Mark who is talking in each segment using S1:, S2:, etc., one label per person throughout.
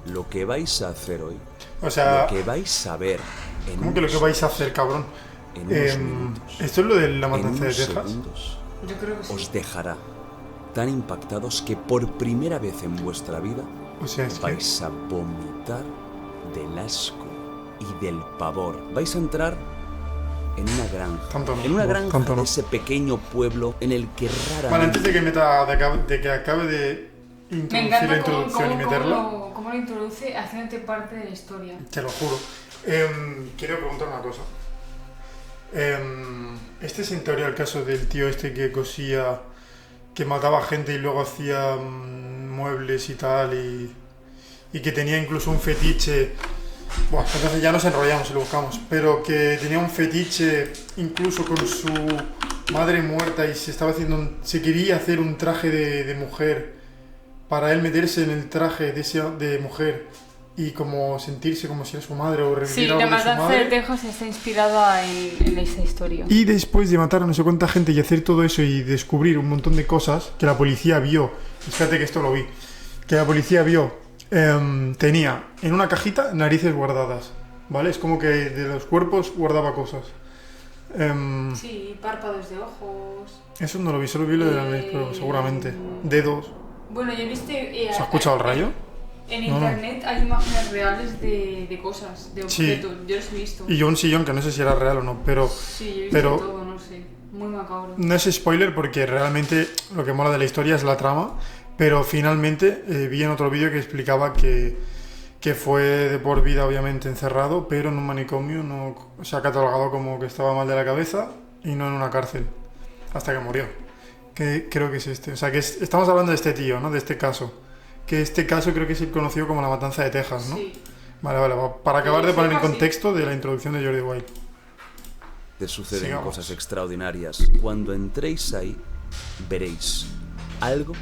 S1: lo que vais a hacer hoy,
S2: O sea,
S1: lo que vais a ver en
S2: ¿cómo que lo que vais a hacer, cabrón?
S1: en unos minutos,
S2: ¿Esto es lo de la
S1: en
S2: matanza de
S1: unos
S2: Texas?
S1: segundos,
S3: Yo creo que sí.
S1: os dejará tan impactados que por primera vez en vuestra vida
S2: O sea, es que...
S1: vais a vomitar del asco y del pavor. Vais a entrar en una granja.
S2: Tanto no,
S1: En una
S2: no,
S1: granja
S2: tanto no.
S1: de ese pequeño pueblo en el que
S2: Vale,
S1: raramente...
S2: antes de que acabe de
S3: Me
S2: introducir la
S3: encanta
S2: introducción y meterla,
S3: cómo lo introduce haciéndote parte de la historia.
S2: te lo juro. Quiero preguntar una cosa. Este es en teoría el caso del tío este que cosía, que mataba gente y luego hacía muebles y tal, y que tenía incluso un fetiche. Bueno, entonces ya nos enrollamos y lo buscamos, pero que tenía un fetiche incluso con su madre muerta y se quería hacer un traje de mujer para él meterse en el traje de mujer y como sentirse como si era su madre o
S3: Sí,
S2: revivir
S3: la
S2: algo de su
S3: matanza de
S2: madre.
S3: Texas está inspirada en esa historia.
S2: Y después de matar a no sé cuánta gente y hacer todo eso y descubrir un montón de cosas que la policía vio, fíjate que esto lo vi, que la policía vio, tenía en una cajita narices guardadas, ¿vale? Es como que de los cuerpos guardaba cosas.
S3: Sí, párpados de ojos.
S2: Eso no lo vi, solo vi lo de la nariz, pero seguramente. Dedos.
S3: Bueno, yo viste...
S2: ¿Se ha escuchado el rayo?
S3: En
S2: No, no.
S3: internet hay imágenes reales de cosas, de
S2: Sí.
S3: objetos. Yo los he visto.
S2: Y yo un sillón que no sé si era real o no, pero
S3: Sí, yo he visto
S2: pero-
S3: todo, no sé. Muy macabro.
S2: no es spoiler porque realmente lo que mola de la historia es la trama, pero finalmente vi en otro vídeo que explicaba que fue de por vida obviamente encerrado, pero en un manicomio no se ha catalogado como que estaba mal de la cabeza y no en una cárcel, hasta que murió. Que creo que es este. O sea, que estamos hablando de este tío, ¿no? De este caso. Que este caso creo que es el conocido como la matanza de Texas, ¿no?
S3: Sí.
S2: Vale, para acabar de poner en
S3: Sí.
S2: contexto de la introducción de Jordi Wild.
S1: Te suceden
S2: Sigamos.
S1: cosas extraordinarias. Cuando entréis ahí, veréis algo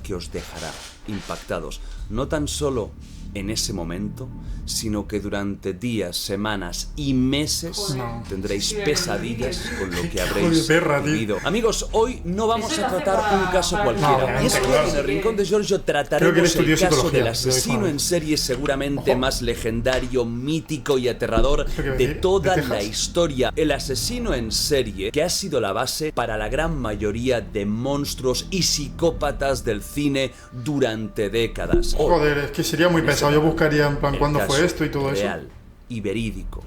S1: que os dejará impactados. No tan solo en ese momento, sino que durante días, semanas y meses
S3: Joder.
S1: tendréis
S3: Sí,
S1: pesadillas con lo que
S2: Hijo
S1: habréis
S2: de perra, tío.
S1: vivido. Amigos, hoy no vamos
S3: Eso
S1: a
S3: lo hace
S1: tratar
S3: para-
S1: un caso
S3: para
S1: cualquiera.
S2: No,
S1: Y es que
S2: claro.
S1: en el Rincón de Giorgio
S2: Creo que él
S1: trataremos
S2: estudió
S1: el caso
S2: psicología,
S1: del
S2: lo
S1: asesino
S2: dijo
S1: en serie seguramente
S2: Ojo.
S1: más legendario, mítico y aterrador
S2: ¿Esto qué va a
S1: de
S2: decir?
S1: toda
S2: ¿De
S1: la
S2: Texas?
S1: historia. El asesino en serie que ha sido la base para la gran mayoría de monstruos y psicópatas del cine durante décadas. Hoy,
S2: Joder, es que sería muy
S1: en este
S2: pesado. Yo
S1: momento,
S2: buscaría en plan
S1: el
S2: cuándo
S1: caso
S2: fue esto y todo eso.
S1: real y verídico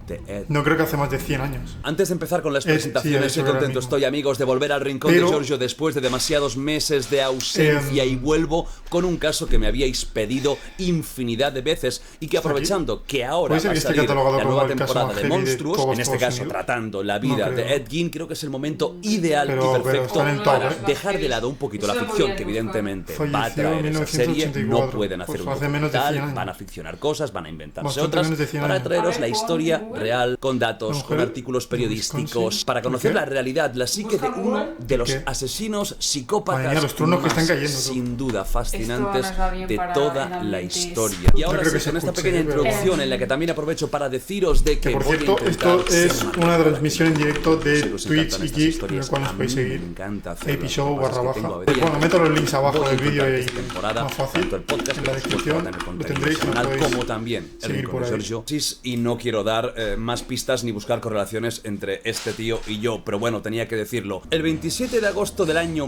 S1: de Ed.
S2: No creo que hace más de 100 años.
S1: Antes de empezar con las
S2: Sí,
S1: presentaciones,
S2: eso
S1: qué
S2: era
S1: contento
S2: mismo.
S1: estoy, amigos, de volver al Rincón
S2: Pero-
S1: de Giorgio después de demasiados meses de ausencia y vuelvo con un caso que me habíais pedido infinidad de veces y que
S2: ¿Está aquí?
S1: aprovechando que ahora
S2: ¿Puede ser
S1: va a
S2: que esté
S1: salir
S2: catalogado
S1: la
S2: como
S1: nueva
S2: el caso
S1: temporada
S2: más
S1: de
S2: heavy de
S1: monstruos,
S2: todos
S1: en este
S2: Estados
S1: caso
S2: Unidos?
S1: tratando la vida
S2: No
S1: de
S2: creo.
S1: Ed Gein, creo que es el momento ideal
S2: Pero-
S1: y
S2: pero
S1: perfecto
S2: está en el
S1: para
S2: top, ¿eh?
S1: dejar de lado un poquito la
S3: Eso lo
S1: ficción
S3: voy a
S1: que
S3: buscar.
S1: evidentemente
S2: Falleció
S1: va a traer
S2: en
S1: esa serie.
S2: 1984,
S1: No pueden hacer
S2: pues
S1: un
S2: hace menos de 100
S1: documental,
S2: años.
S1: van a ficcionar cosas, van a inventarse
S2: Bastante
S1: otras
S2: menos de 100
S1: para
S2: años.
S1: traeros
S3: A
S1: la
S3: ver, pon
S1: historia
S3: Google.
S1: real, con datos,
S2: Mujer
S1: con artículos
S2: de
S1: periodísticos,
S2: Wisconsin.
S1: para conocer
S2: ¿Qué?
S1: la realidad, la psique de
S3: Busca
S1: uno
S3: Google.
S1: de los
S2: ¿Qué?
S1: asesinos
S2: Madre
S1: psicópatas
S2: mía, los truenos que
S1: más,
S2: están cayendo, tú.
S1: sin duda fascinantes
S3: Esto nos va bien
S1: de
S3: para
S1: toda
S3: el
S1: la
S3: ambiente.
S1: historia. Y
S2: Yo
S1: ahora
S2: creo
S1: sí,
S2: que se
S1: con esta
S2: escuche,
S1: pequeña
S2: pero-
S1: introducción en la que también aprovecho para deciros de que,
S2: Que por
S1: voy a
S2: cierto,
S1: intentar
S2: esto
S1: ser
S2: es
S1: más
S2: una
S1: rápido.
S2: transmisión en directo de
S1: Sé que os
S2: Twitch
S1: encantan
S2: y
S1: estas
S2: Geek, en el
S1: historias.
S2: cual nos
S1: A
S2: podéis
S1: mí
S2: seguir.
S1: me encanta hacerlo.
S2: Epishow
S1: Lo que pasa es
S2: barra
S1: que tengo
S2: baja.
S1: a veces-
S2: Bueno, meto los links abajo
S1: Voy a
S2: del vídeo
S1: intentar
S2: y
S1: esta temporada,
S2: más fácil.
S1: tanto el podcast
S2: En la
S1: como
S2: descripción
S1: el
S2: lo
S1: contenido
S2: tendréis y lo
S1: semanal,
S2: podéis
S1: como también el
S2: seguir
S1: Rincón
S2: por
S1: de
S2: ahí.
S1: Giorgio. Y no quiero dar más pistas ni buscar correlaciones entre este tío y yo, pero bueno, tenía que decirlo. El 27 de agosto del año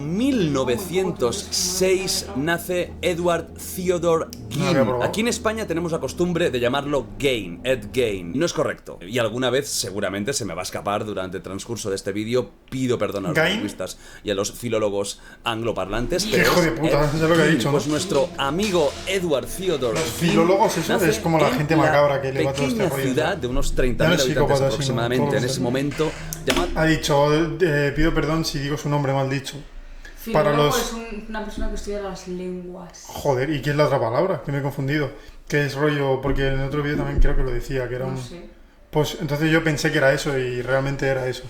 S1: 1906 nace Edward Theodore
S2: No había
S1: Gein.
S2: probado.
S1: Aquí en España tenemos la costumbre de llamarlo Gein, Ed Gein. No es correcto. Y alguna vez seguramente se me va a escapar durante el transcurso de este vídeo. Pido perdón a los
S2: ¿Gein?
S1: lingüistas y a los filólogos angloparlantes.
S2: Qué hijo de puta,
S1: Ed
S2: ya lo que ha
S1: Gein.
S2: dicho, ¿no?
S1: Pues nuestro amigo Edward Theodore
S2: Los
S1: Gein
S2: filólogos, eso
S1: nace
S2: es como la
S1: en
S2: gente macabra que le va todo este
S1: pequeña
S2: rollo.
S1: ciudad de unos 30.000
S2: Ya no es
S1: habitantes
S2: psicópata, sino
S1: aproximadamente
S2: todo
S1: en
S2: lo
S1: ese
S2: que-
S1: momento, llamada
S2: Ha dicho, pido perdón si digo su nombre mal dicho. Para
S3: Filólogo
S2: los-
S3: es una persona que estudia las lenguas.
S2: Joder, ¿y qué es la otra palabra? Que me he confundido. Que es rollo, porque en otro vídeo también creo que lo decía, que era
S3: No
S2: un...
S3: sé.
S2: Pues entonces yo pensé que era eso y realmente era eso.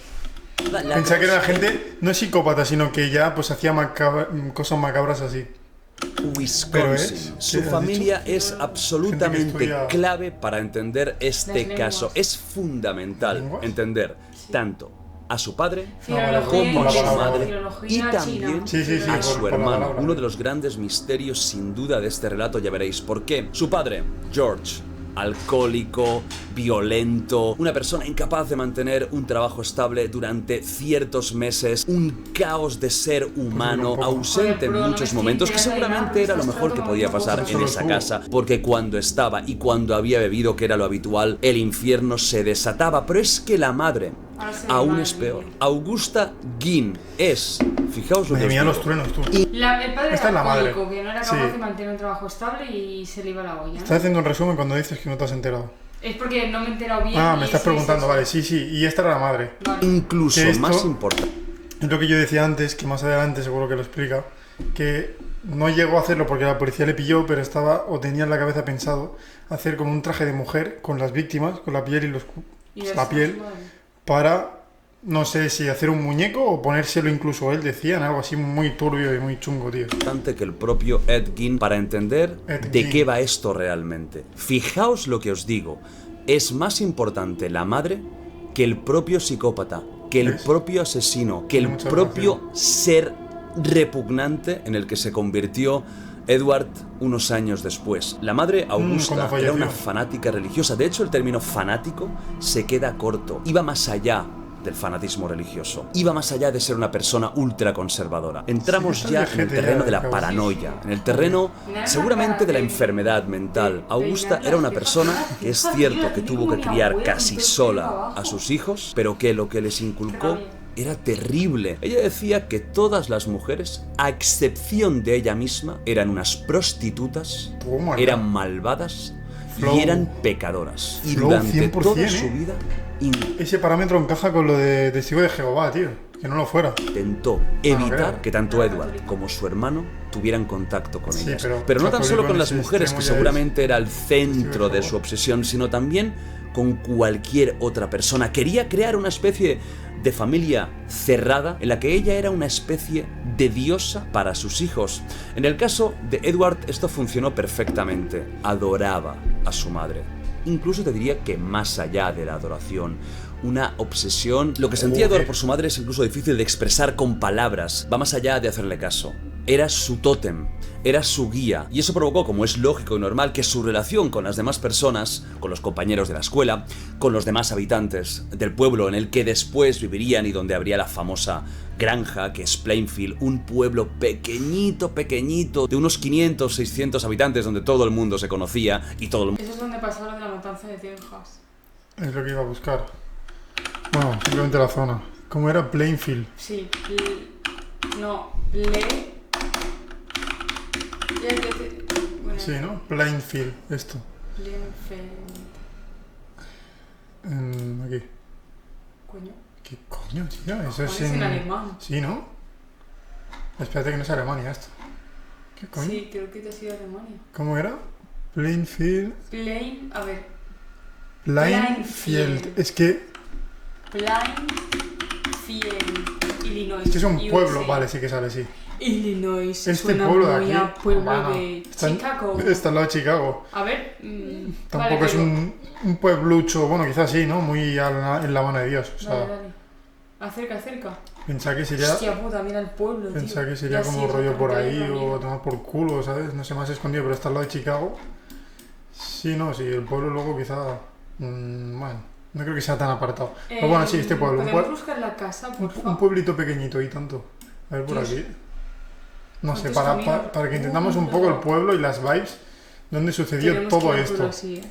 S1: la
S2: Pensé que era gente, no psicópata, sino que ya pues hacía cosas macabras así. Pero
S1: Wisconsin.
S2: es-
S1: Su
S2: ¿qué has
S1: familia es
S2: Gente que
S1: absolutamente
S2: estudia-
S1: clave para entender este
S3: Las
S1: caso.
S3: lenguas.
S1: Es fundamental
S2: ¿Lenguas?
S1: entender tanto a su padre
S3: Filología
S1: como a su
S2: inglesa,
S1: madre
S3: filología
S1: y
S3: china.
S1: también
S2: Sí, sí, sí,
S1: a
S2: por
S1: su
S2: la
S1: hermano.
S2: palabra.
S1: Uno de los grandes misterios sin duda de este relato, ya veréis por qué. Su padre, George, alcohólico, violento, una persona incapaz de mantener un trabajo estable durante ciertos meses, un caos de ser humano, ausente en
S3: Joder, bro,
S1: muchos
S3: no me
S1: momentos, que
S3: estoy enterando de nada,
S1: seguramente era lo
S3: estás
S1: mejor que
S3: tratando
S1: podía
S3: como
S1: pasar
S3: cosas.
S1: en
S2: Solo
S1: esa
S2: tú.
S1: casa, porque cuando estaba y cuando había bebido, que era lo habitual, el infierno se desataba. Pero es que la madre
S3: Ahora se ve
S1: aún
S3: mal
S1: es
S3: el
S1: peor.
S3: vídeo.
S1: Augusta Guin es, fijaos lo que
S2: Madre
S1: os
S2: mía,
S1: digo,
S2: los truenos, tú.
S3: El padre
S2: Esta es
S3: era
S2: la madre.
S3: alcohólico, que no era
S2: Sí.
S3: capaz de mantener un trabajo estable y se le iba la olla.
S2: Estás haciendo un resumen cuando dices que no te has enterado.
S3: Es porque no me he enterado bien.
S2: Ah,
S3: y
S2: me estás
S3: eso es
S2: preguntando,
S3: eso.
S2: vale, sí, sí. Y esta era la madre.
S3: Vale.
S1: incluso
S2: Que esto-
S1: más importante.
S2: Es lo que yo decía antes, que más adelante seguro que lo explica, que no llegó a hacerlo porque la policía le pilló, pero estaba o tenía en la cabeza pensado hacer como un traje de mujer con las víctimas, con la piel y
S3: Y
S2: la
S3: eso,
S2: piel,
S3: madre.
S2: para, no sé si hacer un muñeco o ponérselo incluso él, decían, algo así muy turbio y muy chungo, tío.
S1: Que el propio Ed Gein para entender
S2: Ed
S1: de
S2: Gein.
S1: qué va esto realmente. Fijaos lo que os digo. Es más importante la madre que el propio psicópata, que el
S2: ¿Ves?
S1: propio asesino, que
S2: Tiene
S1: el
S2: mucha
S1: propio ser repugnante en el que se convirtió Edward unos años después. La madre Augusta
S2: cuando
S1: era
S2: falleció.
S1: una fanática religiosa. De hecho, el término fanático se queda corto. Iba más allá del fanatismo religioso. Iba más allá de ser una persona ultraconservadora. Entramos
S2: Sí,
S1: ya
S2: está
S1: en el
S2: viejete
S1: terreno
S2: ya,
S1: de la
S2: cabrón.
S1: paranoia, en el terreno seguramente de la enfermedad mental. Augusta era una persona que es cierto que tuvo que criar casi sola a sus hijos, pero que lo que les inculcó era terrible. Ella decía que todas las mujeres, a excepción de ella misma, eran unas prostitutas,
S2: Toma,
S1: eran malvadas
S2: Flow.
S1: y eran pecadoras. Y
S2: Flow
S1: durante
S2: 100%,
S1: toda su vida
S2: Ese parámetro encaja con lo de testigo de Jehová, tío. Que no lo fuera.
S1: intentó evitar que tanto Edward como su hermano tuvieran contacto con
S2: Sí,
S1: ellas.
S2: pero
S1: no tan
S2: católico
S1: solo con
S2: en
S1: las
S2: ese
S1: mujeres, que
S2: extremo ya
S1: seguramente era el
S2: Testigo
S1: centro
S2: de
S1: de
S2: Jehová.
S1: su obsesión, sino también con cualquier otra persona. Quería crear una especie de familia cerrada en la que ella era una especie de diosa para sus hijos. En el caso de Edward esto funcionó perfectamente. Adoraba a su madre. Incluso te diría que más allá de la adoración, una obsesión. Lo que sentía Edward por su madre es incluso difícil de expresar con palabras. Va más allá de hacerle caso. Era su tótem, era su guía. Y eso provocó, como es lógico y normal, que su relación con las demás personas, con los compañeros de la escuela, con los demás habitantes del pueblo en el que después vivirían y donde habría la famosa granja, que es Plainfield, un pueblo pequeñito, pequeñito, de unos 500, 600 habitantes, donde todo el mundo se conocía y todo el mundo...
S3: Eso es donde pasó lo de la matanza de Texas.
S2: Es lo que iba a buscar. Bueno, simplemente la zona. ¿Cómo era? Plainfield.
S3: Sí, no, Play. Bueno,
S2: Sí, ¿no? Plainfield, esto. Aquí.
S3: Coño.
S2: ¿Qué coño, tío? Eso
S3: Joder,
S2: es
S3: es en alemán.
S2: Sí, ¿no? Espérate que no es Alemania esto. ¿Qué coño?
S3: Sí, creo que te has ido a Alemania.
S2: ¿Cómo era? Plainfield.
S3: Plain, a ver,
S2: Plainfield.
S3: Plainfield.
S2: Es que
S3: Plainfield, Illinois.
S2: es un pueblo.
S3: USA.
S2: Vale, sí que sale, sí.
S3: Illinois,
S2: Este
S3: suena
S2: pueblo de
S3: muy
S2: aquí.
S3: a pueblo
S2: Habana,
S3: de
S2: está en-
S3: Chicago.
S2: Está al lado de Chicago.
S3: A ver,
S2: Tampoco
S3: vale,
S2: es
S3: pero-
S2: un pueblucho, bueno, quizás sí, ¿no? Muy en la mano de Dios. O sea,
S3: Dale, dale. Acerca, acerca.
S2: pensaba que sería,
S3: Hostia puta, mira el pueblo, tío.
S2: pensaba que sería
S3: Ya
S2: como
S3: sí,
S2: rollo por ahí
S3: exactamente,
S2: o
S3: amigo.
S2: tomar por culo, ¿sabes? No sé, más escondido, pero está al lado de Chicago. Sí, no, sí, el pueblo luego quizá... bueno, no creo que sea tan apartado. Pero bueno, sí, este pueblo.
S3: ¿Podemos buscar la casa, por
S2: Un
S3: favor?
S2: pueblito pequeñito y tanto. A ver por
S3: Dios.
S2: aquí. No sé,
S3: ¿Cuántos caminos?
S2: para que entendamos un poco el pueblo y las vibes, donde sucedió
S3: Tenemos
S2: todo
S3: que ir
S2: esto.
S3: por así,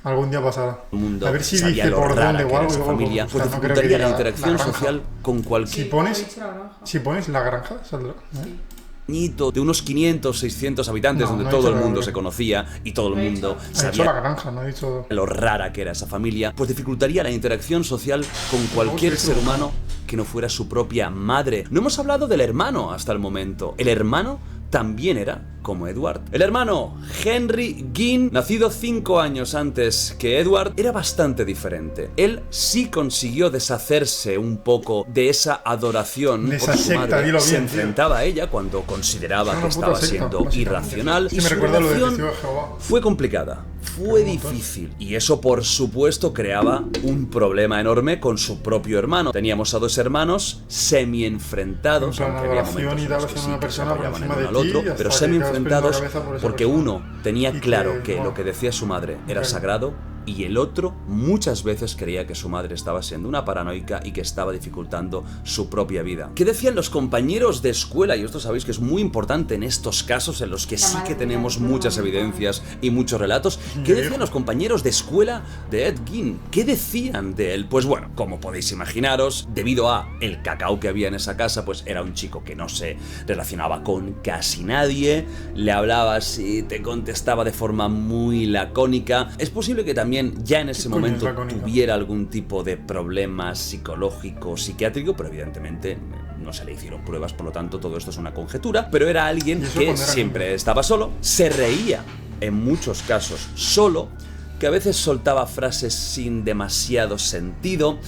S2: Algún día pasará.
S1: El mundo
S2: A ver si
S1: sabía
S2: dice
S1: lo
S2: por
S1: rara
S2: dónde
S1: que
S2: o
S1: era
S2: algo,
S1: esa
S2: y luego
S1: familia,
S2: buscar.
S1: pues
S2: No creo que
S1: dificultaría la
S2: diga
S1: interacción
S2: la granja.
S1: social con cualquier
S2: Si
S3: Sí,
S2: pones-
S3: he dicho la granja.
S2: Si pones la granja, saldrá.
S3: Sí.
S1: pequeñito de unos 500, 600 habitantes,
S2: No,
S1: donde
S2: no he
S1: todo
S2: dicho
S1: el
S2: la
S1: mundo
S2: granja.
S1: se conocía y todo el
S3: Lo he
S1: mundo
S3: dicho.
S2: Ha dicho la
S1: sabía
S2: granja, no ha dicho...
S1: lo rara que era esa familia, pues dificultaría la interacción social con cualquier
S2: sí, sí.
S1: ser humano que no fuera su propia madre. No hemos hablado del hermano hasta el momento. El hermano también era como Edward. El hermano Henry Gein, nacido 5 años antes que Edward, era bastante diferente. Él sí consiguió deshacerse un poco de esa adoración
S2: De esa
S1: por su
S2: secta,
S1: madre.
S2: dilo
S1: Se
S2: bien,
S1: enfrentaba a ella cuando consideraba
S2: Es
S1: que
S2: una puta
S1: estaba
S2: secta,
S1: siendo
S2: básicamente.
S1: irracional.
S2: Sí,
S1: Y
S2: me
S1: su
S2: recuerda lo de
S1: relación
S2: Testigo de Jehová.
S1: fue complicada, fue difícil, y eso por supuesto creaba un problema enorme con su propio hermano. Teníamos a 2 hermanos semi-enfrentados,
S2: En plan,
S1: aunque había
S2: adoración
S1: momentos
S2: y
S1: en
S2: tal
S1: los que
S2: hacia
S1: sí
S2: una
S1: que se
S2: persona por
S1: apoyaban el
S2: encima
S1: uno
S2: de
S1: al
S2: ti,
S1: otro,
S2: hasta
S1: pero
S2: que
S1: semi-enfrentados
S2: quedas perdiendo la cabeza por esa
S1: porque
S2: persona.
S1: uno tenía
S2: Y
S1: claro
S2: que,
S1: que
S2: bueno,
S1: lo que decía su madre era
S2: claro.
S1: sagrado y el otro muchas veces creía que su madre estaba siendo una paranoica y que estaba dificultando su propia vida. ¿Qué decían los compañeros de escuela? Y esto sabéis que es muy importante en estos casos en los que sí que tenemos muchas evidencias y muchos relatos. ¿Qué decían los compañeros de escuela de Ed Gein? ¿Qué decían de él? Pues bueno, como podéis imaginaros, debido a el cacao que había en esa casa, pues era un chico que no se relacionaba con casi nadie, le hablabas y te contestaba de forma muy lacónica. Es posible que también ya en ese
S2: ¿Qué coño es
S1: momento
S2: lacónica?
S1: tuviera algún tipo de problema psicológico, psiquiátrico, pero evidentemente no se le hicieron pruebas, por lo tanto todo esto es una conjetura, pero era alguien
S2: ¿Y eso
S1: que
S2: cuando era
S1: siempre
S2: niño?
S1: estaba solo, se reía en muchos casos solo, que a veces soltaba frases sin demasiado sentido.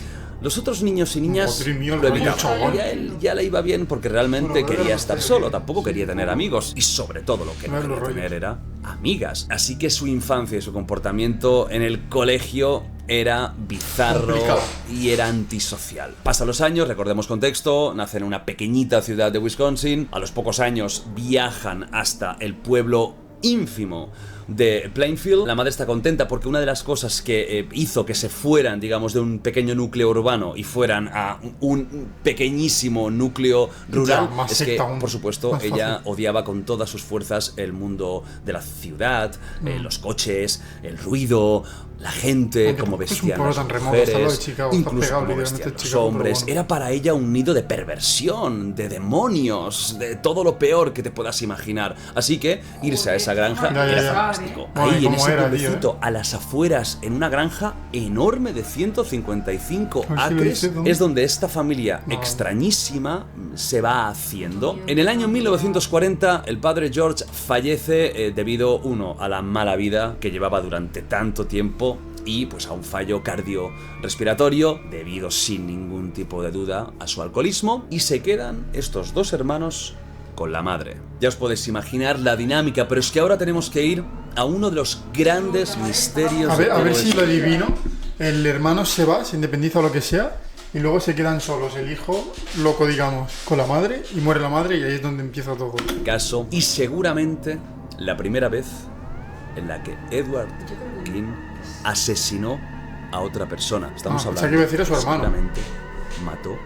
S1: Los otros niños y niñas
S2: Madre mía, el
S1: lo
S2: rollo
S1: evitaban.
S2: chabón.
S1: Y a él ya le iba bien porque realmente
S2: Pero,
S1: quería
S2: pero,
S1: estar
S2: pero,
S1: solo,
S2: pero,
S1: tampoco quería tener amigos. Y sobre todo lo que no
S2: No es
S1: quería
S2: los rollos.
S1: tener era amigas. Así que su infancia y su comportamiento en el colegio era bizarro
S2: Complicado.
S1: y era antisocial. Pasan los años, recordemos contexto, nace en una pequeñita ciudad de Wisconsin. A los pocos años viajan hasta el pueblo ínfimo de Plainfield. La madre está contenta porque una de las cosas que hizo que se fueran, digamos, de un pequeño núcleo urbano y fueran a un pequeñísimo núcleo rural
S2: Ya, más
S1: es que,
S2: secta aún.
S1: por supuesto,
S2: Más
S1: ella
S2: fácil.
S1: odiaba con todas sus fuerzas el mundo de la ciudad, los coches, el ruido, la gente,
S2: Aunque
S1: cómo
S2: tampoco es un
S1: vestían
S2: pueblo
S1: las
S2: tan remoto, está lo de
S1: mujeres,
S2: Chicago, está
S1: incluso
S2: pegado
S1: cómo
S2: literalmente
S1: vestían
S2: a
S1: los
S2: Chicago, pero
S1: hombres.
S2: bueno.
S1: Era para ella un nido de perversión, de demonios, de todo lo peor que te puedas imaginar. Así que irse a esa granja
S2: Ya, ya,
S1: era
S2: ya.
S1: fantástico.
S2: Bueno, ¿y
S1: Ahí en
S2: cómo
S1: ese
S2: era, tío,
S1: pueblecito, a las afueras, en una granja enorme de 155
S2: A ver si lo
S1: acres,
S2: dice, ¿dónde?
S1: es donde esta familia
S2: No.
S1: extrañísima se va haciendo. En el año 1940, el padre George fallece debido, uno, a la mala vida que llevaba durante tanto tiempo y pues a un fallo cardiorrespiratorio debido sin ningún tipo de duda a su alcoholismo, y se quedan estos 2 hermanos con la madre. Ya os podéis imaginar la dinámica, pero es que ahora tenemos que ir a uno de los grandes misterios
S2: A
S1: de
S2: ver,
S1: todo
S2: si
S1: esto.
S2: lo adivino. El hermano se va, se independiza o lo que sea, y luego se quedan solos. El hijo, loco, digamos, con la madre, y muere la madre, y ahí es donde empieza todo.
S1: Caso, y seguramente la primera vez en la que Edward Gein asesinó a otra persona. Estamos
S2: Ah,
S1: hablando.
S2: pensaba que iba a decir a su hermano.
S1: Seguramente mató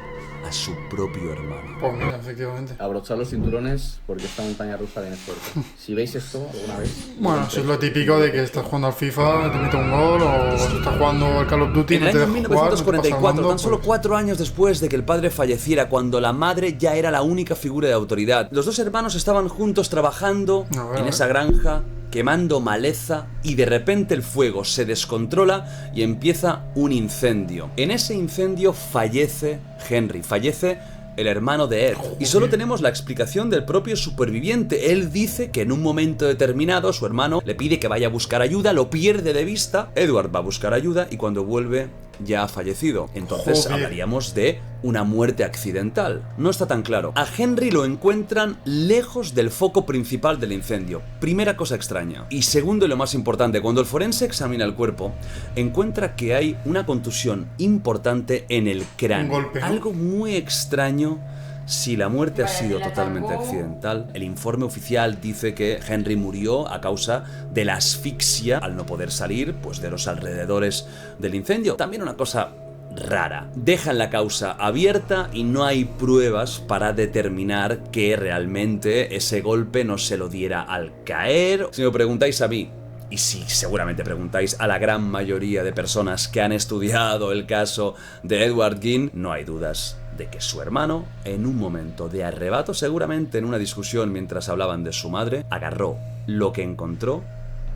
S1: a su propio hermano.
S2: Pues mira, efectivamente.
S4: Abrochar los cinturones porque esta montaña rusa viene fuerte. Si veis esto alguna vez...
S2: Bueno, eso es lo típico de que estás jugando al FIFA, te mete un gol, o estás jugando al Call of Duty,
S1: En
S2: no
S1: el
S2: te
S1: año
S2: deja jugar, no te pasa el
S1: 1944,
S2: mando,
S1: tan solo
S2: pues,
S1: 4 años después de que el padre falleciera, cuando la madre ya era la única figura de autoridad, los 2 hermanos estaban juntos trabajando
S2: A ver,
S1: en
S2: a ver.
S1: esa granja, quemando maleza, y de repente el fuego se descontrola y empieza un incendio. En ese incendio fallece Henry, fallece el hermano de Ed. Y solo tenemos la explicación del propio superviviente. Él dice que en un momento determinado su hermano le pide que vaya a buscar ayuda, lo pierde de vista, Edward va a buscar ayuda y cuando vuelve ya ha fallecido. Entonces
S2: Joder.
S1: hablaríamos de una muerte accidental. No está tan claro. A Henry lo encuentran lejos del foco principal del incendio. Primera cosa extraña. Y segundo y lo más importante, cuando el forense examina el cuerpo, encuentra que hay una contusión importante en el cráneo.
S2: Un golpe, ¿no?
S1: Algo muy extraño. Si la muerte ha
S3: Vale,
S1: sido
S3: la
S1: totalmente
S3: atacó.
S1: accidental, el informe oficial dice que Henry murió a causa de la asfixia al no poder salir pues de los alrededores del incendio. También una cosa rara. Dejan la causa abierta y no hay pruebas para determinar que realmente ese golpe no se lo diera al caer. Si me preguntáis a mí, y si seguramente preguntáis a la gran mayoría de personas que han estudiado el caso de Edward Gein, no hay dudas de que su hermano, en un momento de arrebato, seguramente en una discusión mientras hablaban de su madre, agarró lo que encontró,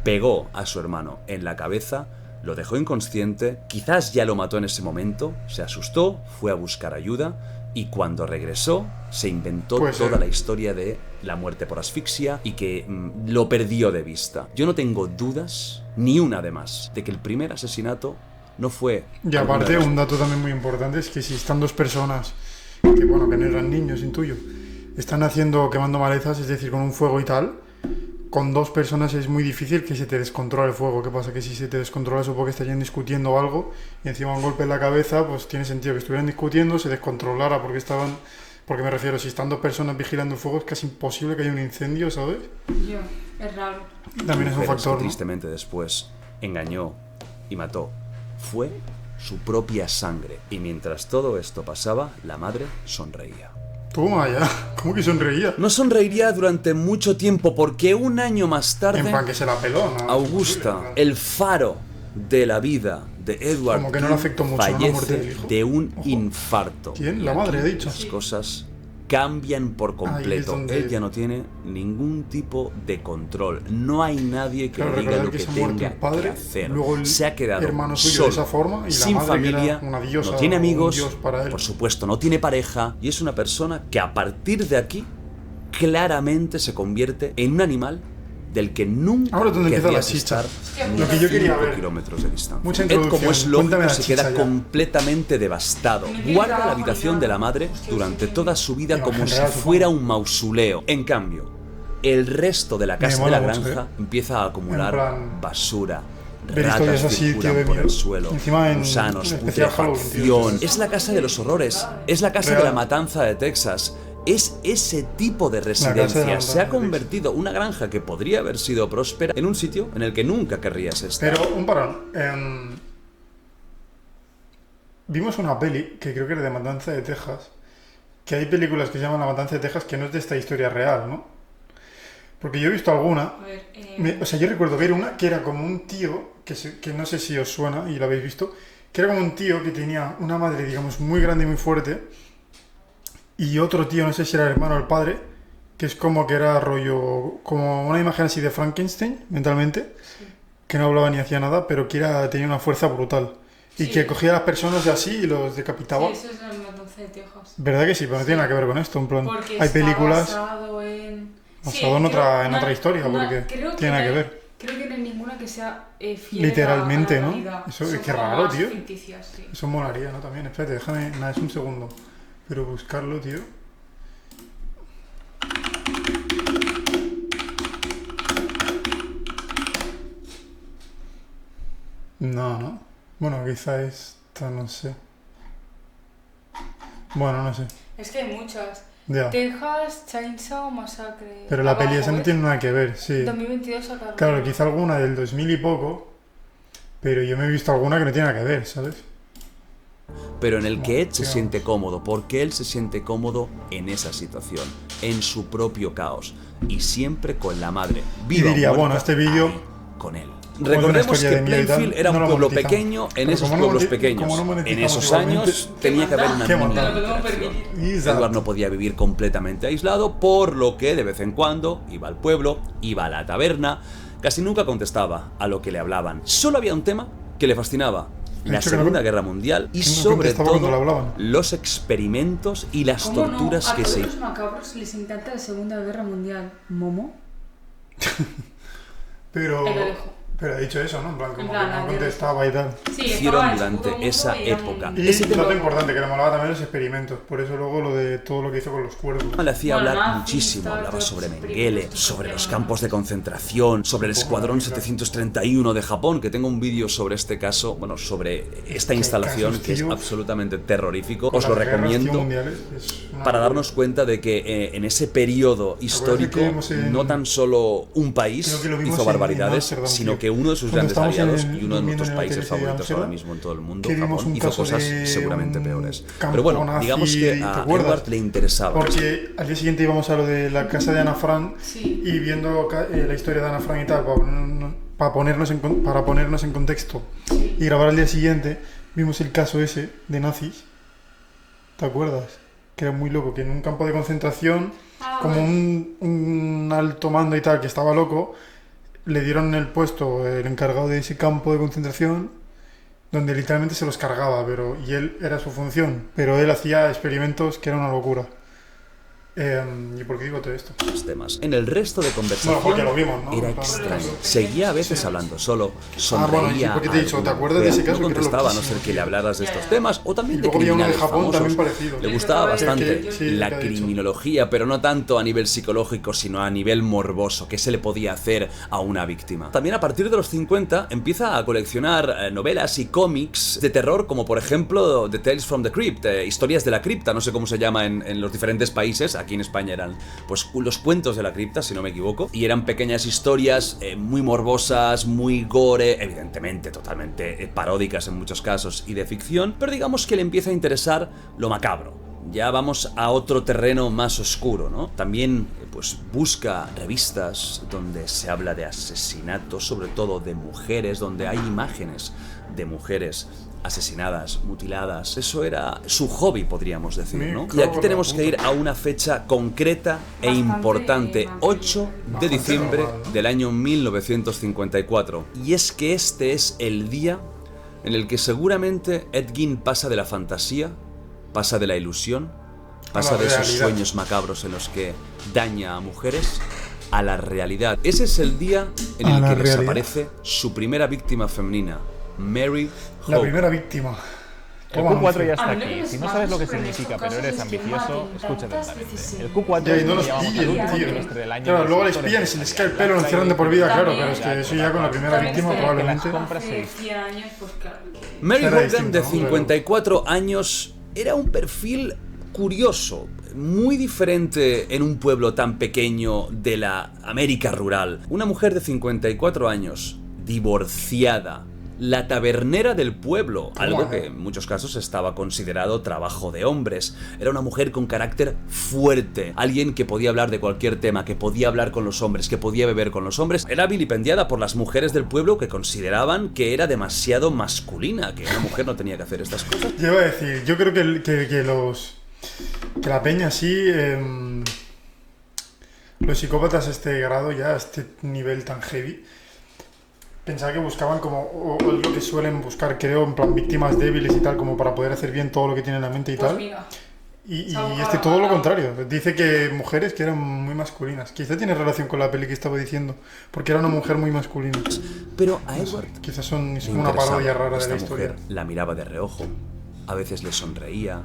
S1: pegó a su hermano en la cabeza, lo dejó inconsciente, quizás ya lo mató en ese momento, se asustó, fue a buscar ayuda Y cuando regresó, se inventó
S2: Puede
S1: toda
S2: ser.
S1: la historia de la muerte por asfixia y que lo perdió de vista. Yo no tengo dudas, ni una además, de que el primer asesinato no fue...
S2: Y
S1: alguna
S2: aparte,
S1: de las-
S2: un dato también muy importante es que si están dos personas, que bueno, que no eran niños, intuyo, están quemando malezas, es decir, con un fuego y tal, con dos personas es muy difícil que se te descontrole el fuego. ¿Qué pasa? Que si se te descontrola, supongo que estarían discutiendo algo y encima un golpe en la cabeza, pues tiene sentido que estuvieran discutiendo, se descontrolara porque estaban... Porque me refiero, si están dos personas vigilando el fuego, es casi imposible que haya un incendio, ¿sabes?
S3: Yo, es raro.
S2: También es un
S1: mujeres
S2: factor,
S1: que
S2: ¿no?
S1: tristemente después engañó y mató. Fue su propia sangre. Y mientras todo esto pasaba, la madre sonreía.
S2: Toma ya, ¿cómo que sonreía?
S1: No sonreiría durante mucho tiempo porque un año más tarde,
S2: En plan que se la peló, ¿no?
S1: Augusta, el faro de la vida de Edward
S2: Como que no le afectó mucho, ¿no? La muerte del
S1: fallece
S2: hijo.
S1: de un
S2: Ojo.
S1: infarto.
S2: ¿Quién?
S1: Y
S2: La madre,
S1: aquí
S2: ha dicho.
S1: Las cosas cambian por completo.
S2: donde-
S1: Él ya no tiene ningún tipo de control. No hay nadie que
S2: Claro,
S1: le diga
S2: recordar
S1: lo
S2: que
S1: que
S2: se ha muerto
S1: tenga
S2: el padre,
S1: que hacer.
S2: luego el
S1: Se ha quedado
S2: hermano suyo
S1: solo,
S2: de esa forma, y la
S1: sin
S2: madre, que era
S1: familia,
S2: una diosa,
S1: no tiene
S2: un
S1: amigos,
S2: dios para él.
S1: por supuesto no tiene pareja y es una persona que a partir de aquí claramente se convierte en un animal del que nunca
S2: Ahora es donde empieza la
S1: querrías
S2: chicha.
S1: estar
S3: Lo
S1: ni
S3: que
S2: yo quería
S1: 5
S2: ver.
S1: kilómetros de distancia.
S2: Mucha
S1: Ed, como
S2: introducción.
S1: es lógico,
S2: Cuéntame la
S1: se queda
S2: chicha ya.
S1: completamente devastado.
S3: No tiene
S1: Guarda la
S3: trabajo
S1: habitación
S3: ni
S1: de la
S3: nada.
S1: madre
S3: Hostia,
S1: durante
S3: sí.
S1: toda su vida como
S2: Imagen
S1: si
S2: real,
S1: fuera
S2: supongo.
S1: un mausoleo. En cambio, el resto de la casa de la
S2: mola mucho,
S1: granja empieza a acumular
S2: En plan,
S1: basura.
S2: ver historias
S1: Ratas
S2: así, tío,
S1: circulan
S2: de
S1: por el
S2: miedo.
S1: suelo,
S2: Encima en-
S1: gusanos,
S2: en especial Halloween, tío.
S1: putrefacción. Es la casa de los horrores, es la casa de
S2: Real.
S1: la matanza de Texas. Es ese tipo de
S2: casa de la
S1: residencia.
S2: matanza
S1: Se ha
S2: de
S1: convertido una granja que podría haber sido próspera en un sitio en el que nunca querrías estar.
S2: Pero, un parón. Vimos una peli, que creo que era de Matanza de Texas, que hay películas que se llaman La Matanza de Texas que no es de esta historia real, ¿no? Porque yo he visto alguna...
S3: A ver,
S2: O sea, yo recuerdo ver una que era como un tío, que no sé si os suena y lo habéis visto, que era como un tío que tenía una madre, digamos, muy grande y muy fuerte, y otro tío, no sé si era el hermano o el padre, que es como que era rollo, como una imagen así de Frankenstein, mentalmente, que no hablaba ni hacía nada, pero que tenía una fuerza brutal. Y
S3: Sí.
S2: que cogía a las personas de así y los decapitaba.
S3: sí, eso es la matanza de Texas.
S2: ¿Verdad que sí? Pero no tiene nada que ver con esto, en plan,
S3: Porque
S2: hay
S3: está
S2: películas...
S3: basado en...
S2: Basado en otra historia, porque tiene nada que ver.
S3: Creo que no hay ninguna que sea fiel
S2: Literalmente,
S3: a la
S2: ¿no?
S3: realidad.
S2: Eso,
S3: Son
S2: qué
S3: como
S2: raro,
S3: más
S2: tío.
S3: ficticias, sí.
S2: Eso molaría, ¿no? También, espérate, déjame... Nada, es un segundo. Pero buscarlo, tío... No, no. Bueno, quizá esta, no sé. Bueno, no sé.
S3: Es que hay muchas.
S2: Ya.
S3: Texas Chainsaw Massacre.
S2: Pero la peli
S3: Abajo,
S2: esa no
S3: ¿ves?
S2: tiene nada que ver, sí.
S3: 2022 sacaron.
S2: Claro, quizá alguna del 2000 y poco, pero yo me he visto alguna que no tiene nada que ver, ¿sabes?
S1: Pero en el que Ed se
S2: Digamos.
S1: siente cómodo, porque él se siente cómodo en esa situación, en su propio caos, y siempre con la madre. Viva o
S2: diría,
S1: muerta,
S2: bueno, este vídeo-
S1: ahí, con él.
S2: una
S1: Recordemos
S2: historia
S1: que
S2: de miedo y tal,
S1: Plainfield era
S2: no
S1: un
S2: lo
S1: pueblo
S2: monetizamos.
S1: pequeño en
S2: Pero
S1: esos
S2: como no
S1: pueblos
S2: moneti-
S1: pequeños.
S2: como no
S1: En
S2: monetizamos
S1: esos
S2: igualmente,
S1: años tenía que haber una
S2: ¿qué
S1: mínima
S2: mandar?
S3: Lo podemos
S1: interacción.
S3: permitir.
S2: Exacto.
S1: Edward no podía vivir completamente aislado, por lo que de vez en cuando iba al pueblo, iba a la taberna, casi nunca contestaba a lo que le hablaban. Solo había un tema que le fascinaba:
S2: He
S1: la
S2: dicho que no-
S1: Segunda Guerra Mundial y
S2: que no
S1: sobre
S2: contestaba cuando le
S1: todo
S2: hablaban.
S1: los experimentos y las
S3: ¿Cómo no?
S1: torturas
S3: A
S1: que
S3: todos
S1: se
S3: los macabros les encanta la Segunda Guerra Mundial. ¿Momo?
S2: Pero...
S3: Ahí lo dejo.
S2: Pero ha dicho eso, ¿no? En plan, como
S3: En plan,
S2: que no
S3: adiós.
S2: contestaba y tal.
S3: Sí,
S1: hicieron
S3: estaba en su
S1: durante
S3: puto
S1: esa
S3: mundo y eran-
S1: época.
S2: Y
S1: Ese
S2: un
S1: tema-
S2: dato importante, que le molaba también los experimentos. Por eso luego lo de todo lo que hizo con los cuervos.
S1: Le hacía
S3: Bueno,
S1: hablar
S3: nazis,
S1: muchísimo,
S3: tal,
S1: hablaba
S3: todos
S1: sobre
S3: esos
S1: Mengele,
S3: experimentos
S1: sobre los
S3: que
S1: campos de concentración, sobre el Escuadrón 731 de Japón, que tengo un vídeo sobre este caso, bueno, sobre esta instalación
S2: casos,
S1: que es
S2: tío.
S1: absolutamente terrorífico.
S2: Con
S1: Os lo
S2: las guerras, tío,
S1: recomiendo
S2: mundiales, es una
S1: para
S2: locura.
S1: darnos cuenta de que en ese periodo histórico
S2: que vimos en-
S1: no tan solo un país
S2: Creo que lo vimos
S1: hizo
S2: en
S1: barbaridades,
S2: Ámsterdam,
S1: sino
S2: tío.
S1: que uno de sus
S2: Cuando
S1: grandes
S2: estábamos
S1: aliados
S2: en-
S1: y uno de
S2: durmiendo
S1: nuestros
S2: en el
S1: países
S2: hotel ese de
S1: favoritos ahora
S2: Ámsterdam,
S1: mismo en todo el mundo,
S2: que vimos
S1: Japón,
S2: un
S1: hizo
S2: caso
S1: cosas
S2: de
S1: seguramente
S2: un
S1: peores.
S2: campo
S1: Pero bueno,
S2: nazi,
S1: digamos que
S2: ¿te
S1: a
S2: acuerdas?
S1: Edward le interesaba.
S2: Porque al día siguiente íbamos a lo de la casa de Ana Frank
S3: Sí.
S2: y viendo la historia de Ana Frank y tal, para ponernos en contexto
S3: Sí.
S2: y grabar al día siguiente, vimos el caso ese de nazis. ¿Te acuerdas? Que era muy loco, que en un campo de concentración,
S3: Ah,
S2: como
S3: vale.
S2: un alto mando y tal, que estaba loco, le dieron el puesto el encargado de ese campo de concentración donde literalmente se los cargaba, y él era su función, pero él hacía experimentos que era una locura. ¿Y por qué digo todo esto?
S1: Los temas. En el resto de conversación
S2: Bueno, porque lo vimos, ¿no?
S1: era extraño. Seguía a veces hablando solo,
S2: bueno, ¿y
S1: sonreía.
S2: por qué te he dicho? ¿Te acuerdas de ese caso?
S1: No
S2: Que era
S1: contestaba, a no
S2: loquísimo,
S1: ser que le
S2: tío.
S1: hablaras de estos temas, o también
S2: Y
S1: de
S2: luego había uno de
S1: criminales
S2: Japón también
S1: famosos.
S2: parecido.
S1: Le gustaba bastante
S2: Sí,
S1: la
S2: que ha dicho.
S1: criminología, pero no tanto a nivel psicológico, sino a nivel morboso. ¿Qué se le podía hacer a una víctima? También a partir de los 50 empieza a coleccionar novelas y cómics de terror, como por ejemplo The Tales from the Crypt, historias de la cripta, no sé cómo se llama en los diferentes países. Aquí en España eran pues los cuentos de la cripta, si no me equivoco, y eran pequeñas historias muy morbosas, muy gore, evidentemente totalmente paródicas en muchos casos y de ficción, pero digamos que le empieza a interesar lo macabro. Ya vamos a otro terreno más oscuro, ¿no? También pues busca revistas donde se habla de asesinatos, sobre todo de mujeres, donde hay imágenes de mujeres asesinadas, mutiladas. Eso era su hobby, podríamos decir, ¿no? Y aquí tenemos que ir a una fecha concreta e importante, 8 de diciembre del año 1954. Y es que este es el día en el que seguramente Ed Gein pasa de la fantasía, pasa de la ilusión, pasa de esos sueños macabros en los que daña a mujeres, a la realidad. Ese es el día en el que desaparece su primera víctima femenina, Mary Hogan.
S2: La primera víctima.
S5: El Q4 ya está aquí. Si no sabes lo que significa, pero eres ambicioso, escúchate atentamente. El Q4
S2: Ya, y no los
S5: llevamos al
S2: pillen,
S5: último
S2: tío.
S5: trimestre del año.
S2: Claro, luego les pillan y se les cae el pelo, lo encierran de por vida, claro, pero es que eso ya con la primera víctima probablemente.
S3: Hace 100 años, pues claro.
S1: Mary
S2: Será
S1: Hogan,
S2: distinto,
S1: de
S2: ¿no?
S1: 54 años, era un perfil curioso, muy diferente en un pueblo tan pequeño de la América rural. Una mujer de 54 años, divorciada, la tabernera del pueblo, algo que en muchos casos estaba considerado trabajo de hombres. Era una mujer con carácter fuerte, alguien que podía hablar de cualquier tema, que podía hablar con los hombres, que podía beber con los hombres. Era vilipendiada por las mujeres del pueblo que consideraban que era demasiado masculina, que una mujer no tenía que hacer estas cosas.
S2: Yo iba a decir, yo creo que la peña sí, los psicópatas a este grado ya, a este nivel tan heavy, pensaba que buscaban como, o es lo que suelen buscar, creo, en plan víctimas débiles y tal, como para poder hacer bien todo lo que tiene en la mente y
S3: Pues
S2: tal.
S3: mira,
S2: Y todo lo contrario. Dice que mujeres que eran muy masculinas. Quizá tiene relación con la peli que estaba diciendo, porque era una mujer muy masculina.
S1: Pero a Edward
S2: Quizás son
S1: le
S2: una parodia
S1: interesaba.
S2: rara de
S1: Esta
S2: la historia.
S1: mujer la miraba de reojo, a veces le sonreía,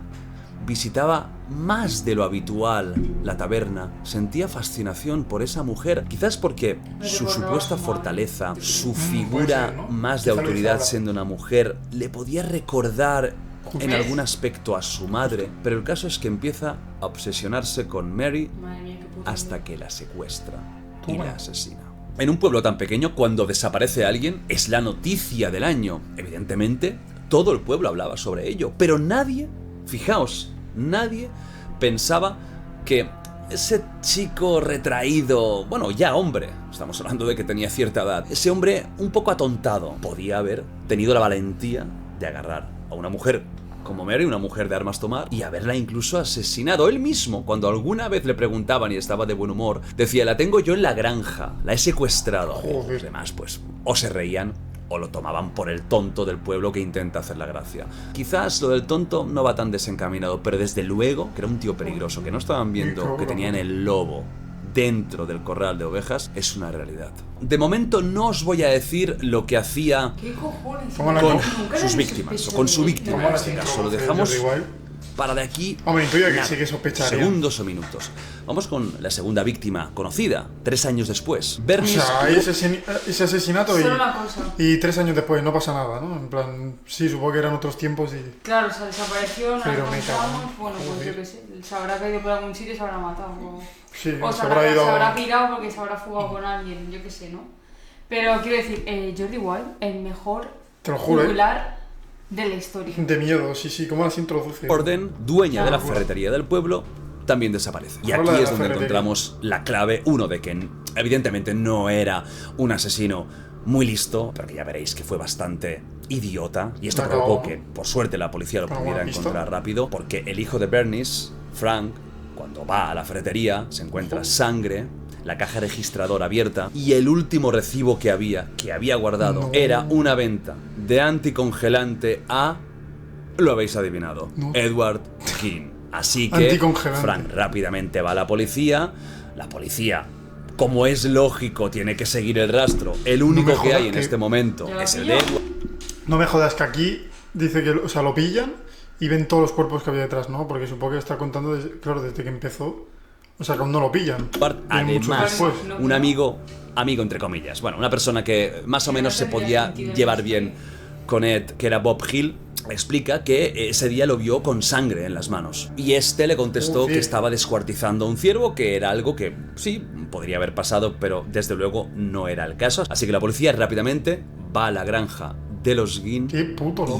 S1: visitaba más de lo habitual la taberna, sentía fascinación por esa mujer, quizás porque su supuesta fortaleza, su figura
S2: puede ser, ¿no?
S1: más de
S2: Quizá lo
S1: autoridad
S2: hizo
S1: siendo una mujer, le podía recordar en algún aspecto a su madre, pero el caso es que empieza a obsesionarse con Mary
S3: madre mía, qué puta
S1: hasta que la secuestra y
S2: Toma.
S1: la asesina. En un pueblo tan pequeño, cuando desaparece alguien, es la noticia del año. Evidentemente, todo el pueblo hablaba sobre ello, pero nadie, fijaos, nadie pensaba que ese chico retraído, bueno, ya hombre, estamos hablando de que tenía cierta edad, ese hombre un poco atontado, podía haber tenido la valentía de agarrar a una mujer como Mary, una mujer de armas tomar, y haberla incluso asesinado. Él mismo, cuando alguna vez le preguntaban y estaba de buen humor, decía: la tengo yo en la granja, la he secuestrado.
S2: Joder.
S1: Los demás, pues, o se reían o lo tomaban por el tonto del pueblo que intenta hacer la gracia. Quizás lo del tonto no va tan desencaminado, pero desde luego que era un tío peligroso, que no estaban viendo que tenían el lobo dentro del corral de ovejas, es una realidad. De momento no os voy a decir lo que hacía
S3: ¿Qué cojones?
S2: Toma la
S1: con
S2: Nunca
S3: Nunca
S1: sus
S3: le
S1: víctimas, o
S3: sospecho
S1: con su
S3: de-
S1: víctima en
S2: Toma
S1: este
S2: las
S1: caso. Lo
S2: intro,
S1: dejamos
S2: Jordi Wild.
S1: para de aquí
S2: Hombre, intuyo que
S1: nada,
S2: sí que sospecharía.
S1: segundos o minutos. Vamos con la segunda víctima conocida, 3 años después.
S2: O
S1: Bernice
S2: sea, hay ese asesinato
S3: Solo una cosa.
S2: y 3 años después no pasa nada, ¿no? En plan, sí, supongo que eran otros tiempos y...
S3: Claro, o sea, desapareció, no la
S2: Pero me cago en-
S3: encontramos, bueno, pues
S2: joder.
S3: yo qué sé, se habrá caído por algún sitio y se habrá matado.
S2: Sí,
S3: O
S2: se
S3: se
S2: habrá ido...
S3: habrá pirado porque se habrá fugado con alguien, yo qué sé, ¿no? Pero quiero decir, Jordi Wild, el mejor
S2: Te lo juro, ¿eh?
S3: juglar de la historia.
S2: De miedo, sí, sí, ¿cómo las introduce?
S1: Orden, dueña de la ferretería del pueblo, también desaparece. Y
S2: Habla
S1: aquí
S2: de
S1: es
S2: la
S1: donde
S2: ferretería.
S1: encontramos la clave, uno, de que evidentemente no era un asesino muy listo, porque ya veréis que fue bastante idiota, y esto
S2: Me
S1: provocó
S2: acabo.
S1: que, por suerte, la policía lo
S2: Con
S1: pudiera
S2: alguna pista.
S1: encontrar rápido, porque el hijo de Bernice, Frank, cuando va a la ferretería, se encuentra sangre la caja registradora abierta y el último recibo que había guardado era una venta de anticongelante a... Lo habéis adivinado, Edward Gein. Así que Frank rápidamente va a la policía, como es lógico, tiene que seguir el rastro. El único que hay en este momento es el de Edward.
S2: No me jodas que aquí dice que, o sea, lo pillan y ven todos los cuerpos que había detrás, ¿no? Porque supongo que está contando, desde que empezó. O sea, que aún no lo pillan.
S1: Además, un amigo entre comillas. Bueno, una persona que más o menos se podía llevar bien con Ed, que era Bob Hill, explica que ese día lo vio con sangre en las manos. Y este le contestó que estaba descuartizando a un ciervo, que era algo que sí, podría haber pasado, pero desde luego no era el caso. Así que la policía rápidamente va a la granja de los Gein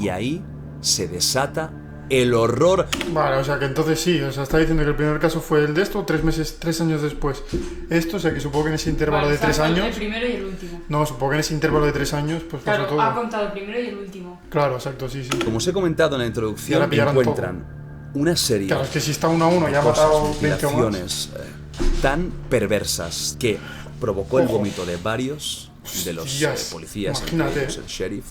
S1: y ahí se desata el horror.
S2: Vale, o sea que entonces sí, o sea, está diciendo que el primer caso fue el de esto, 3 años después esto, o sea que supongo que en ese intervalo de 3 años...
S3: El primero y el último.
S2: No, supongo que en ese intervalo de 3 años pues pasó todo.
S3: Ha contado el primero y el último.
S2: Claro, exacto, sí.
S1: Como os he comentado en la introducción, encuentran una serie...
S2: Claro, es que si está 1 a 1 ya ha matado 20 o más.
S1: Tan perversas que provocó el vómito de varios de los policías, el sheriff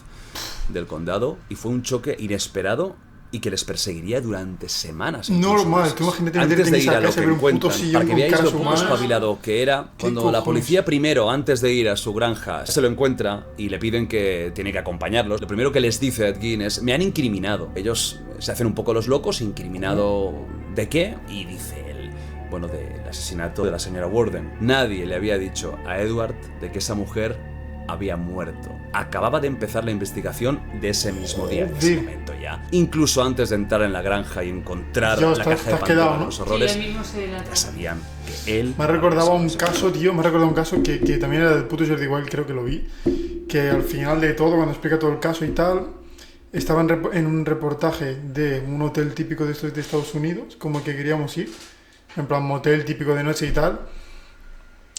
S1: del condado, y fue un choque inesperado y que les perseguiría durante semanas.
S2: Normal, tú imagínate
S1: antes de ir a lo que encuentran, para que veáis lo poco espabilado que era, cuando la policía primero, antes de ir a su granja, se lo encuentra y le piden que tiene que acompañarlos, lo primero que les dice Ed Gein es: me han incriminado. Ellos se hacen un poco los locos. ¿Incriminado de qué? Y dice él, bueno, del asesinato de la señora Warden. Nadie le había dicho a Edward de que esa mujer había muerto. Acababa de empezar la investigación de ese mismo día, en ese momento ya. Incluso antes de entrar en la granja y encontrar la caja de Pandora de los horrores, ya sabían que él...
S2: Me ha recordado un caso, tío, que también era del puto Jordi Wild, creo que lo vi, que al final de todo, cuando explica todo el caso y tal, estaba en un reportaje de un hotel típico de estos de Estados Unidos, como el que queríamos ir, en plan motel típico de noche y tal.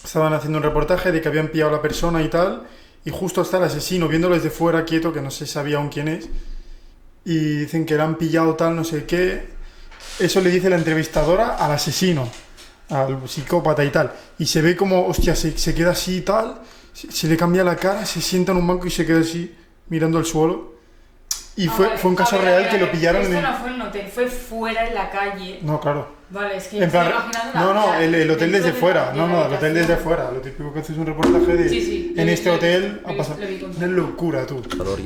S2: Estaban haciendo un reportaje de que habían pillado a la persona y tal, y justo está el asesino viéndolo desde fuera quieto, que no se sabía aún quién es, y dicen que le han pillado tal, no sé qué. Eso le dice la entrevistadora al asesino, al psicópata y tal, y se ve como, hostia, se queda así y tal, se le cambia la cara, se sienta en un banco y se queda así, mirando el suelo. Y fue un caso real que lo pillaron.
S3: Esto no fue en un hotel, fue fuera en la calle.
S2: No, claro.
S3: Vale, es que
S2: en plan, el hotel desde fuera. El hotel desde fuera. Lo típico que haces un reportaje de en este hotel ha pasado. Una locura, tú.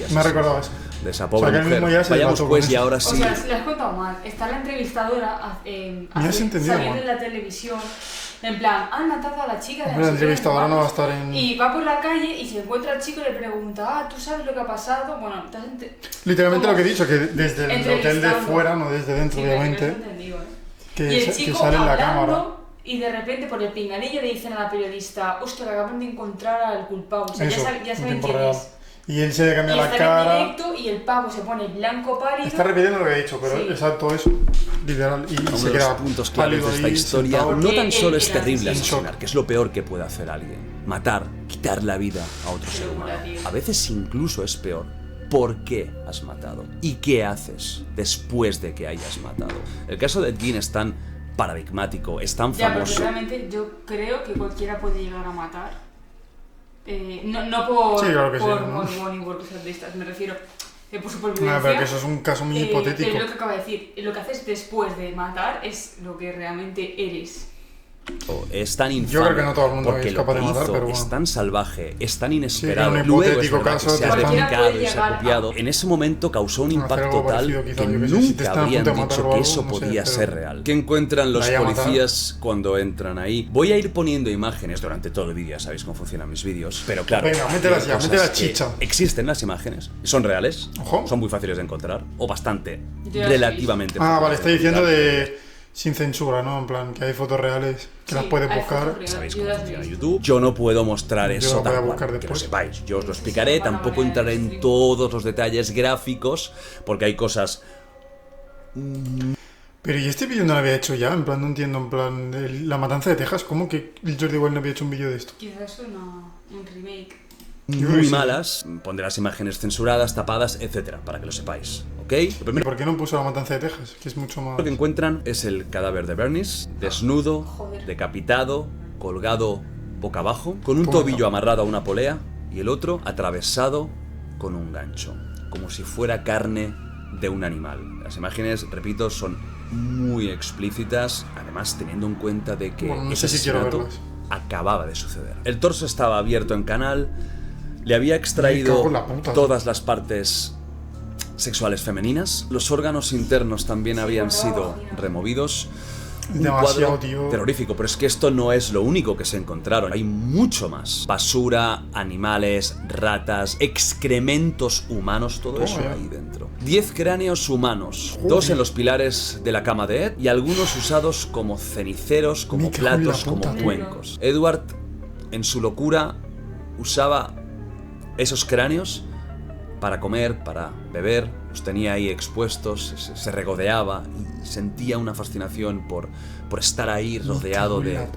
S2: Me ha recordado eso.
S1: De esa pobre mujer. Vayamos pues, y ahora sí.
S3: O sea, si le has contado mal. Está la entrevistadora saliendo en la televisión. En plan, han matado a la chica de
S2: la entrevistadora no va a estar en...
S3: Y va por la calle y se encuentra al chico y le pregunta: ¿tú sabes lo que ha pasado? Bueno,
S2: literalmente lo que he dicho, que desde el hotel de fuera, no desde dentro, obviamente.
S3: Y el chico sale en la cámara. Y de repente por el pinganillo le dicen a la periodista: hostia, que acaban de encontrar al culpable. O sea, ya saben quién es.
S2: Y él se le cambia la cara.
S3: En directo y el pavo se pone blanco pálido.
S2: Está repitiendo lo que he dicho, pero exacto eso. Literal. Y
S1: uno
S2: se
S1: de los puntos claves de esta historia no tan solo es terrible asesinar, que es lo peor que puede hacer alguien. Matar, quitar la vida a otro ser humano. A veces incluso es peor. ¿Por qué has matado? ¿Y qué haces después de que hayas matado? El caso de Ed Gein es tan paradigmático, es tan famoso.
S3: Pero realmente yo creo que cualquiera puede llegar a matar. No por morbo ni por cosas de estas, me refiero por supervivencia.
S2: Pero que eso es un caso muy hipotético.
S3: Pero lo que acabo de decir, lo que haces después de matar es lo que realmente eres.
S1: Es tan infame.
S2: Yo creo que no todo el mundo
S1: porque
S2: es capaz de matar, pero bueno.
S1: Es tan salvaje, es tan inesperado.
S2: Sí, luego es caso
S1: que se ha replicado y se ha copiado. En ese momento causó un impacto tal que nunca habrían dicho que eso podía ser real. ¿Qué encuentran los policías cuando entran ahí? Voy a ir poniendo imágenes durante todo el vídeo, ya sabéis cómo funcionan mis vídeos. Pero claro,
S2: venga, mételas ya, mete la chicha.
S1: Existen las imágenes, son reales, son muy fáciles de encontrar, o bastante, relativamente.
S2: Vale, está diciendo de... sin censura, ¿no? En plan, que hay fotos reales que las puedes buscar.
S1: Sabéis cómo funciona YouTube. Yo no puedo mostrar eso tan cual, que lo sepáis. Yo os lo explicaré, tampoco entraré en todos los detalles gráficos, porque hay cosas...
S2: Pero ¿y este vídeo no lo había hecho ya? En plan, no entiendo, en plan, la matanza de Texas, ¿cómo que el Jordi Wild no había hecho un vídeo de esto?
S3: Quizás un remake.
S1: Muy malas, pondré las imágenes censuradas, tapadas, etcétera, para que lo sepáis, ¿ok?
S2: ¿Por qué no puso la matanza de Texas? Que es mucho más...
S1: Lo que encuentran es el cadáver de Bernice, desnudo, decapitado, colgado boca abajo, con un tobillo amarrado a una polea y el otro atravesado con un gancho, como si fuera carne de un animal. Las imágenes, repito, son muy explícitas, además teniendo en cuenta de que ese asesinato acababa de suceder. El torso estaba abierto en canal, le había extraído todas las partes sexuales femeninas, los órganos internos también habían sido removidos. Un cuadro terrorífico, pero es que esto no es lo único que se encontraron. Hay mucho más. Basura, animales, ratas, excrementos humanos, todo eso ahí dentro. 10 cráneos humanos, 2 en los pilares de la cama de Ed y algunos usados como ceniceros, como platos, como cuencos. Edward, en su locura, usaba esos cráneos para comer, para beber, los tenía ahí expuestos, se regodeaba y sentía una fascinación por estar ahí rodeado de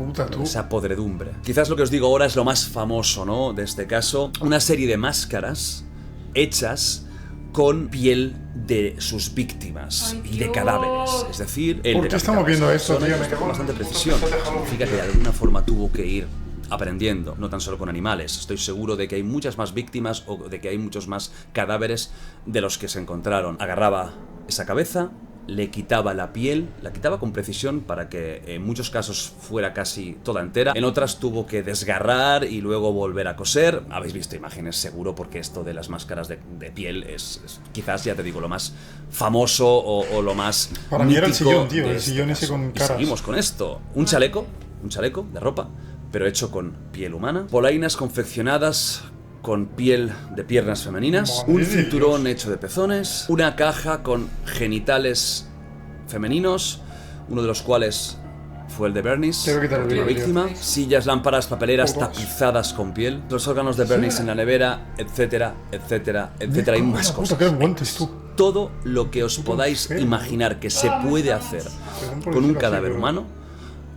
S1: esa podredumbre. Quizás lo que os digo ahora es lo más famoso, ¿no?, de este caso. Una serie de máscaras hechas con piel de sus víctimas y de cadáveres. Es decir,
S2: ¿por qué estamos viendo esto, tío?
S1: Con bastante precisión. Significa que de alguna forma tuvo que ir aprendiendo, no tan solo con animales. Estoy seguro de que hay muchas más víctimas o de que hay muchos más cadáveres de los que se encontraron. Agarraba esa cabeza, le quitaba la piel, la quitaba con precisión para que en muchos casos fuera casi toda entera. En otras tuvo que desgarrar y luego volver a coser. Habéis visto imágenes seguro, porque esto de las máscaras de piel es quizás, ya te digo, lo más famoso o lo más
S2: para mí era el sillón, tío,
S1: el
S2: sillón ese con caras.
S1: Y seguimos con esto. Un chaleco de ropa, pero hecho con piel humana. Polainas confeccionadas con piel de piernas femeninas. Un cinturón hecho de pezones. Una caja con genitales femeninos, uno de los cuales fue el de Bernice, la víctima. Sillas, lámparas, papeleras tapizadas con piel. Los órganos de Bernice en la nevera, etcétera, etcétera, etcétera. Hay más cosas. Todo lo que os podáis imaginar que se puede hacer con un cadáver humano,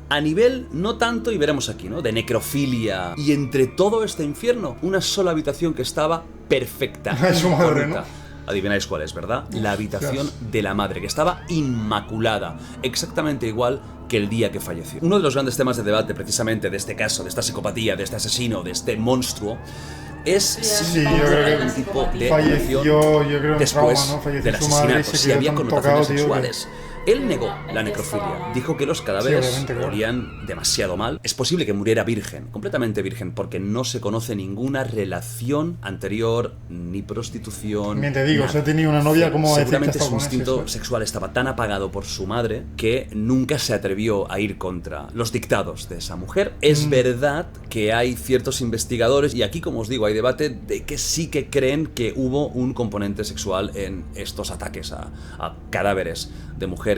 S1: a nivel, no tanto, y veremos aquí, ¿no?, de necrofilia. Y entre todo este infierno, una sola habitación que estaba perfecta.
S2: Su madre, ¿no?
S1: Adivináis cuál es, ¿verdad? La habitación de la madre, que estaba inmaculada, exactamente igual que el día que falleció. Uno de los grandes temas de debate, precisamente, de este caso, de esta psicopatía, de este asesino, de este monstruo, es si había algún tipo de
S2: falleció,
S1: después del asesinato, si había connotaciones
S2: tocado,
S1: sexuales. Él negó la necrofilia, dijo que los cadáveres olían demasiado mal. Es posible que muriera virgen, completamente virgen, porque no se conoce ninguna relación anterior, ni prostitución.
S2: Bien te digo, ha tenido una novia como
S1: seguramente su instinto sexual estaba tan apagado por su madre que nunca se atrevió a ir contra los dictados de esa mujer. Es verdad que hay ciertos investigadores, y aquí, como os digo, hay debate de que sí que creen que hubo un componente sexual en estos ataques a cadáveres de mujeres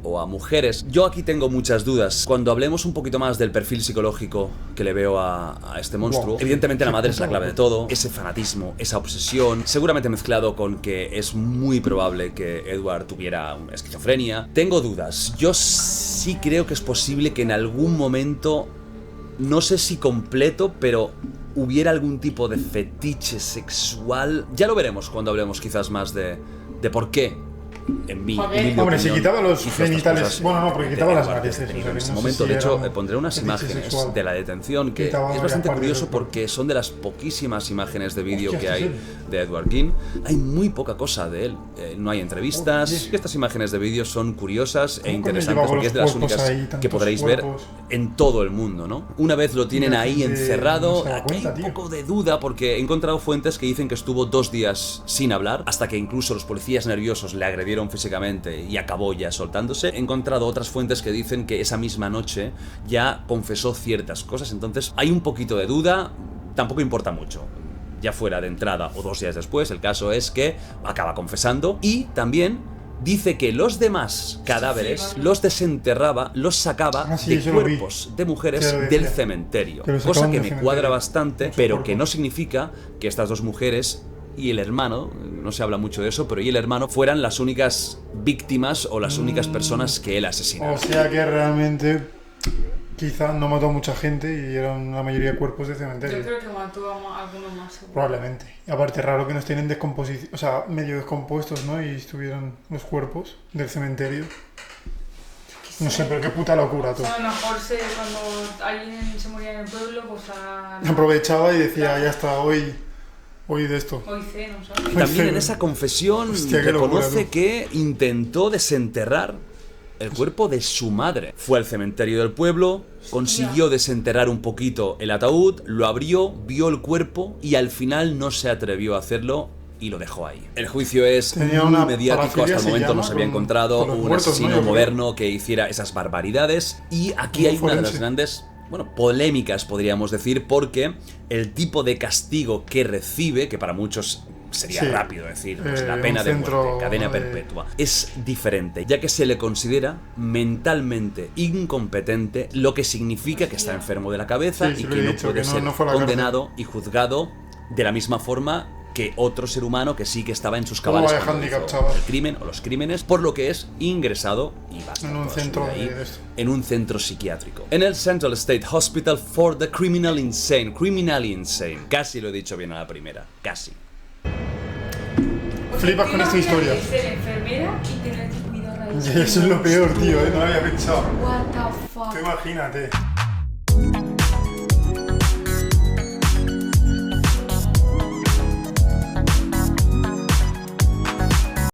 S1: o a mujeres. Yo aquí tengo muchas dudas. Cuando hablemos un poquito más del perfil psicológico que le veo a este monstruo, evidentemente la madre es la clave de todo. Ese fanatismo, esa obsesión, seguramente mezclado con que es muy probable que Edward tuviera una esquizofrenia. Tengo dudas. Yo sí creo que es posible que en algún momento, no sé si completo, pero hubiera algún tipo de fetiche sexual. Ya lo veremos cuando hablemos quizás más de por qué. En mi
S2: hombre, si quitaba los genitales, bueno, no, porque quitaba las varices.
S1: En ese momento, de hecho, pondré unas imágenes de la detención que es bastante curioso porque son de las poquísimas imágenes de vídeo que hay de Edward King. Hay muy poca cosa de él, no hay entrevistas. Estas imágenes de vídeo son curiosas e interesantes porque es de las únicas que podréis ver en todo el mundo, ¿no? Una vez lo tienen ahí encerrado, aquí hay un poco de duda porque he encontrado fuentes que dicen que estuvo 2 días sin hablar, hasta que incluso los policías nerviosos le agredieron físicamente y acabó ya soltándose. He encontrado otras fuentes que dicen que esa misma noche ya confesó ciertas cosas, entonces hay un poquito de duda, tampoco importa mucho. Ya fuera de entrada o 2 días después, el caso es que acaba confesando y también dice que los demás cadáveres los desenterraba, los sacaba de cuerpos de mujeres del cementerio, cosa que me cuadra bastante, pero que no significa que estas 2 mujeres y el hermano, no se habla mucho de eso, pero y el hermano fueran las únicas víctimas o las únicas personas que él asesinó.
S2: O sea que realmente quizá no mató a mucha gente y eran la mayoría de cuerpos de cementerio.
S3: Yo creo que mató a algunos más. Seguro.
S2: Probablemente. Y aparte raro que nos tienen descomposición, o sea, medio descompuestos, ¿no? Y estuvieran los cuerpos del cementerio. No sé, pero qué puta locura, tú.
S3: O sea, a lo mejor cuando alguien se moría en el pueblo, pues
S2: aprovechaba y decía, ya está, hoy de esto.
S3: Hoy ceno, ¿sabes?
S1: Y también en esa confesión reconoce que intentó desenterrar el cuerpo de su madre. Fue al cementerio del pueblo, consiguió desenterrar un poquito el ataúd, lo abrió, vio el cuerpo y al final no se atrevió a hacerlo y lo dejó ahí. El juicio es muy mediático, hasta el momento no se había encontrado un asesino moderno que hiciera esas barbaridades y aquí hay una de las grandes, polémicas podríamos decir, porque el tipo de castigo que recibe, que para muchos sería rápido decir, pues la pena de muerte, cadena perpetua, es diferente, ya que se le considera mentalmente incompetente, lo que significa que está enfermo de la cabeza y que no puede ser condenado y juzgado de la misma forma que otro ser humano que sí que estaba en sus cabales cuando hizo el crimen o los crímenes, por lo que es ingresado y va a estar en un centro psiquiátrico. En el Central State Hospital for the Criminally Insane. Casi lo he dicho bien a la primera, casi.
S2: Flipas con esta historia.
S3: Ser enfermera y tener que cuidar a ella.
S2: Eso es lo peor, tío, no lo había pensado.
S3: What the fuck.
S2: Tú imagínate.